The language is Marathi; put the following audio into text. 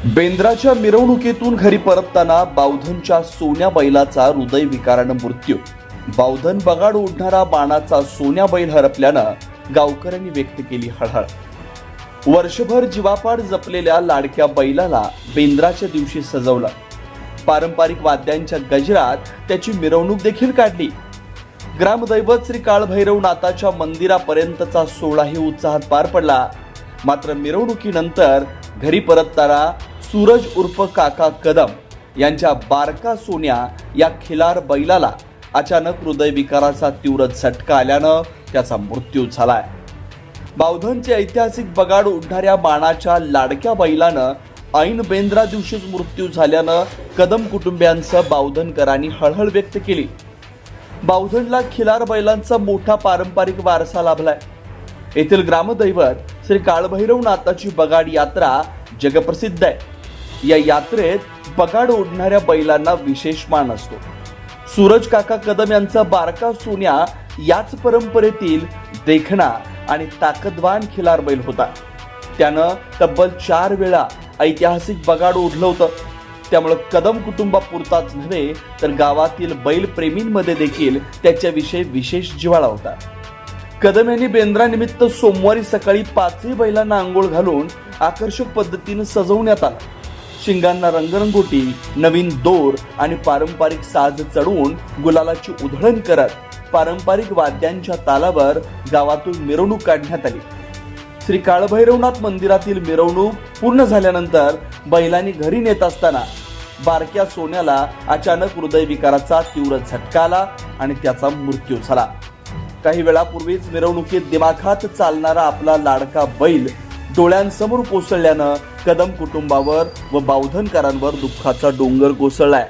बेंद्राच्या मिरवणुकीतून घरी परतताना बावधनच्या सोन्या बैलाचा हृदयविकारानं मृत्यू. बावधन बगाड ओढणारा बाणाचा सोन्या बैल हरपल्यानं गावकऱ्यांनी व्यक्त केली हळहळ. वर्षभर जीवापाड जपलेल्या लाडक्या बैलाला बेंद्राच्या दिवशी सजवलं. पारंपरिक वाद्यांच्या गजरात त्याची मिरवणूक देखील काढली. ग्रामदैवत श्री काळभैरवनाथाच्या मंदिरापर्यंतचा सोहळाही उत्साहात पार पडला. मात्र मिरवणुकीनंतर घरी परतताना सूरज उर्फ काका कदम यांच्या बारका सोन्या या खिलार बैलाला अचानक हृदयविकाराचा तीव्र झटका आल्यानं त्याचा मृत्यू झालाय. बावधनचे ऐतिहासिक बगाड उडणाऱ्या बाणाच्या लाडक्या बैलानं ऐन बेंद्रा दिवशीच मृत्यू झाल्यानं कदम कुटुंबियांसह बावधनकरांनी हळहळ व्यक्त केली. बावधनला खिलार बैलांचा मोठा पारंपरिक वारसा लाभलाय. येथील ग्रामदैवत श्री काळभैरवनाथाची बगाड यात्रा जगप्रसिद्ध आहे. या यात्रेत बगाड ओढणाऱ्या बैलांना विशेष मान असतो. सूरज काका कदम यांचा बारका सोन्या याच परंपरेतील देखणा आणि ताकदवान खिलार बैल होता. त्यानं तब्बल 4 वेळा ऐतिहासिक बगाड ओढलं होतं. त्यामुळे कदम कुटुंबापुरताच नव्हे तर गावातील बैल प्रेमींमध्ये देखील त्याच्याविषयी विशेष जिव्हाळा होता. कदम यांनी बेंद्रानिमित्त सोमवारी सकाळी 5ही बैलांना आंघोळ घालून आकर्षक पद्धतीने सजवण्यात आला. शिंगांना रंगरंगोटी, नवीन दोर आणि पारंपरिक साज चढवून गुलालाची उधळण करत पारंपरिक वाद्यांच्या तालावर गावातून मिरवणूक काढण्यात आली. श्री काळभैरवनाथ मंदिरातील मिरवणूक पूर्ण झाल्यानंतर बैलांनी घरी नेत असताना बारक्या सोन्याला अचानक हृदयविकाराचा तीव्र झटका आला आणि त्याचा मृत्यू झाला. काही वेळापूर्वीच मिरवणुकीत दिमाखात चालणारा आपला लाडका बैल डोळ्यांसमोर कोसळल्यानं कदम कुटुंबावर व बावधनकरांवर दुःखाचा डोंगर कोसळलाय.